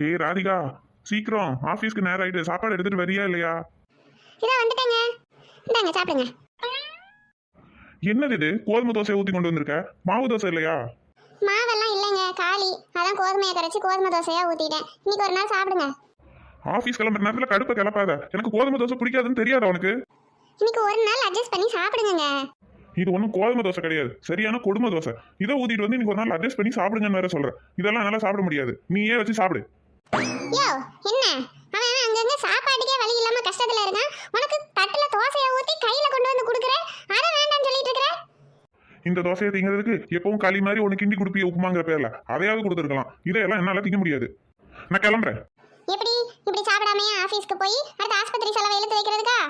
ஏய் ராதிகா, சீக்கிரம் ஆபீஸ்க்கு நேரம் ஆயிட்டு, சாப்பாடு எடுத்துட்டு வரியா இல்லையா? இதோ வந்துட்டேங்க. இந்தாங்க சாப்பிடுங்க. என்னது இது, கோதுமை தோசை ஊத்தி கொண்டு வந்திருக்க? மாவு தோசை இல்லையா? மாவெல்லாம் இல்லைங்க, காலி. அதான் கோதுமையை கரைச்சி கோதுமை தோசையா ஊத்திட்டேன். இன்னைக்கு ஒரு நாள் சாப்பிடுங்க. ஆபீஸ் கிளம்புற நேரத்துல கடுப்பை கிளப்பாத. எனக்கு கோதுமை தோசை பிடிக்காதுன்னு தெரியாதா உனக்கு? இன்னைக்கு ஒரு நாள் அட்ஜஸ்ட் பண்ணி சாப்பிடுங்க. இது ஒன்றும் கோதுமை தோசை கிடையாது, சரியான கொடுமை தோசை. இதை ஊத்திட்டு வந்து இன்னைக்கு ஒரு நாள் அட்ஜஸ்ட் பண்ணி சாப்பிடுங்கன்னு வேற சொல்றேன். இதெல்லாம் நல்லா சாப்பிட முடியாது, நீயே வச்சு சாப்பிடு. யோ என்ன, அவன் அங்கங்க சாப்பாட்டுக்கே வழி இல்லாம கஷ்டத்துல இருக்கான். உனக்கு தட்டுல தோசையை ஊத்தி கையில கொண்டு வந்து குடுக்குற, அத வேண்டாம்னு சொல்லிட்டு இருக்கற. இந்த தோசையை திங்கிறதுக்கு எப்பவும் களி மாதிரி ஒன்று கிண்டி குடுப்பி உப்புமாங்கிற பேர்ல அதையாவது கொடுத்துருக்கலாம். இதையெல்லாம் என்னால திங்க முடியாது. நான் கிளம்புறேன். எப்படி இப்படி சாப்பிடாமையே ஆபீஸ்க்கு போய் அடுத்த ஆஸ்பத்திரி செலவை இழுத்து வைக்கிறதுக்கா?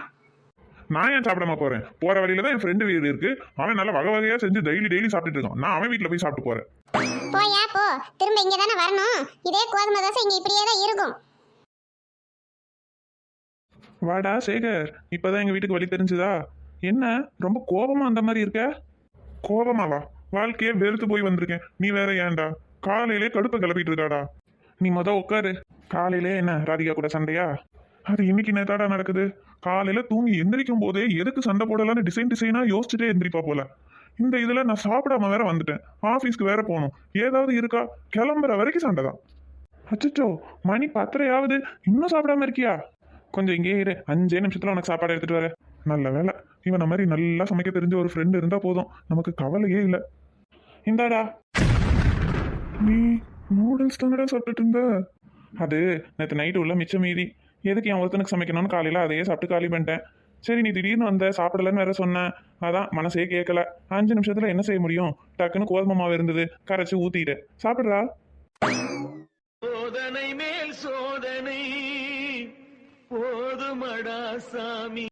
நான் ஏன் சாப்பிடாம போறேன்? போற வழியில தான் என் ஃப்ரெண்டு வீடு இருக்கு. அவன் நல்ல வகை வகையா செஞ்சு டெய்லி சாப்பிட்டுட்டு இருக்கான். நான் அவன் வீட்டுல போய் சாப்பிட்டு போறேன். போயா போ, திரும்ப இங்க தானே வரணும். இதே கோதுமை தோசை இங்க இப்படியே தான் இருக்கும். வாடா சேகர், இப்பதான் எங்க வீட்டுக்கு வழி தெரிஞ்சுதா? என்ன ரொம்ப கோபமா அந்த மாதிரி இருக்க? கோபமாவா? வாழ்க்கையே வெறுத்து போய் வந்திருக்கேன். நீ வேற ஏன்டா காலையிலே கடுப்பை கிளப்பிட்டு இருக்காடா? நீ உட்காரு. காலையிலே என்ன ராதிகா கூட சண்டையா? அது இன்னைக்கு நேத்தாடா நடக்குது. காலையில தூங்கி எந்திரிக்கும் போதே எதுக்கு சண்டை போடலான்னு டிசைனா யோசிச்சுட்டே எந்திரிப்பா போல. இந்த இதுல நான் சாப்பிடாம வேற வந்துட்டேன். ஆபீஸ்க்கு வேற போகணும். ஏதாவது இருக்கா? கிளம்புற வரைக்கும் சண்டை தான். அச்சோ, மணி 10:30 இன்னும் சாப்பிடாம இருக்கியா? கொஞ்சம் இங்கே இரு, 5 நிமிஷத்துல உனக்கு சாப்பாடு எடுத்துட்டு வர. நல்ல வேலை, இவன மாதிரி நல்லா சமைக்க தெரிஞ்ச ஒரு ஃப்ரெண்டு இருந்தா போதும், நமக்கு கவலையே இல்லை. இந்தாடா. நீ நூடுல்ஸ் தானடா சாப்பிட்டுட்டு இருந்த? அது நேற்று நைட்டு உள்ள மிச்சம் மீதி. எதுக்கு என் ஒருத்தனுக்கு சமைக்கணும்னு காலையில் அதையே சாப்பிட்டு காலி பண்ணிட்டேன். சரி, நீ திடீர்னு வந்த சாப்பிடலன்னு வேற சொன்னேன். அதான் மனசே கேட்கல. 5 நிமிஷத்துல என்ன செய்ய முடியும்? டக்குன்னு கோதுமை மாவு இருந்தது, கரைச்சி ஊத்திட்டு சாப்பிட்றா. சோதனை மேல் சோதனை போதுமடா சாமி.